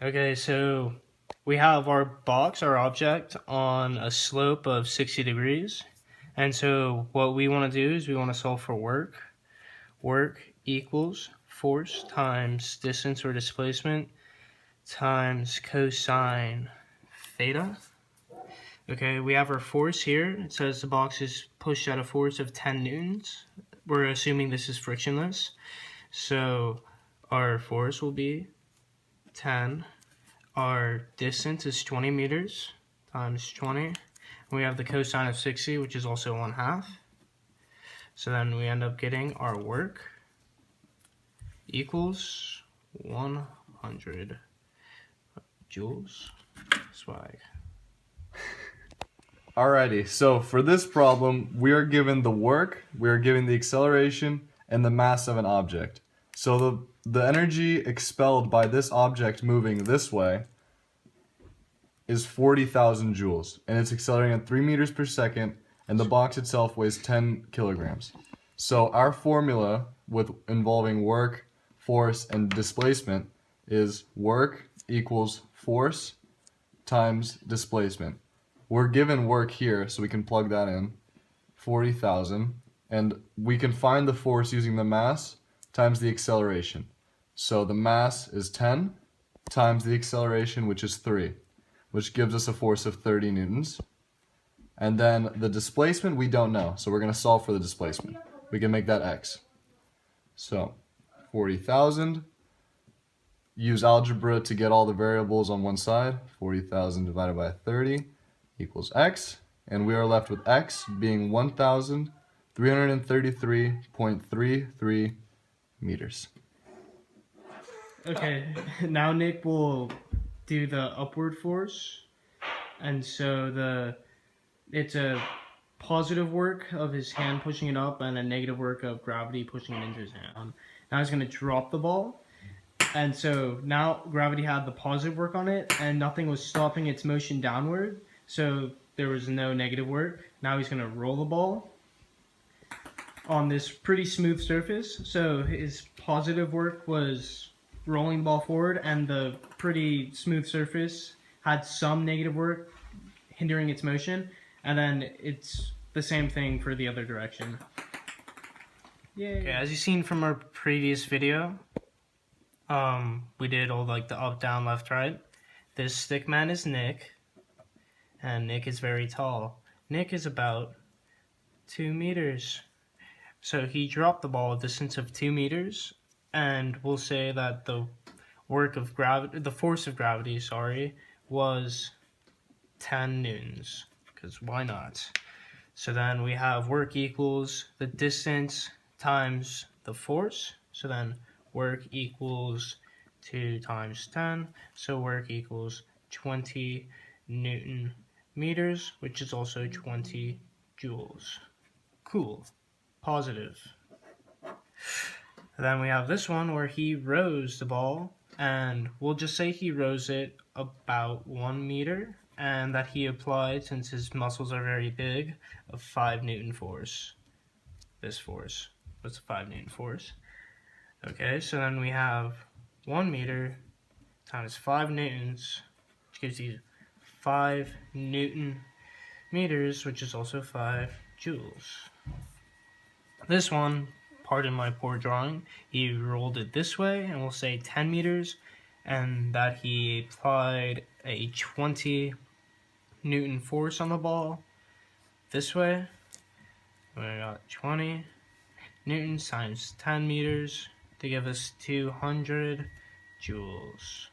Okay, so we have our box, our object, on a slope of 60 degrees. And so what we want to do is we want to solve for work. Work equals force times distance or displacement times cosine theta. Okay, we have our force here. It says the box is pushed at a force of 10 newtons. We're assuming this is frictionless. So our force will be 10. Our distance is 20 meters times 20. We have the cosine of 60, which is also 1/2. So then we end up getting our work equals 100 joules. Swag. Alrighty, so for this problem, we are given the work, we are given the acceleration, and the mass of an object. So the energy expelled by this object moving this way is 40,000 joules, and it's accelerating at 3 meters per second, and the box itself weighs 10 kilograms. So our formula with involving work, force, and displacement is work equals force times displacement. We're given work here, so we can plug that in, 40,000, and we can find the force using the mass times the acceleration. So the mass is 10 times the acceleration, which is 3, which gives us a force of 30 newtons. And then the displacement we don't know, so we're going to solve for the displacement. We can make that x. So 40,000, use algebra to get all the variables on one side, 40,000 divided by 30 equals x, and we are left with x being 1,333.33 meters. Okay, now Nick will do the upward force. And so it's a positive work of his hand pushing it up and a negative work of gravity pushing it into his hand. Now he's going to drop the ball. And so now gravity had the positive work on it and nothing was stopping its motion downward. So there was no negative work. Now he's going to roll the ball on this pretty smooth surface. So his positive work was rolling the ball forward, and the pretty smooth surface had some negative work hindering its motion, and then it's the same thing for the other direction. Yay. Okay, as you've seen from our previous video, we did all like the up, down, left, right. This stick man is Nick, and Nick is very tall. Nick is about 2 meters. So he dropped the ball a distance of 2 meters, and we'll say that the work of gravity, the force of gravity, was 10 newtons, because why not? So then we have work equals the distance times the force. So then work equals 2 times 10. So work equals 20 Newton meters, which is also 20 joules. Cool. Positive. Then we have this one where he rose the ball, and we'll just say he rose it about 1 meter, and that he applied, since his muscles are very big, a 5 Newton force. This force was a 5 Newton force. Okay, so then we have 1 meter times 5 newtons, which gives you 5 Newton meters, which is also 5 joules. This one, pardon my poor drawing, he rolled it this way, and we'll say 10 meters, and that he applied a 20 Newton force on the ball this way. We got 20 newtons times 10 meters to give us 200 joules.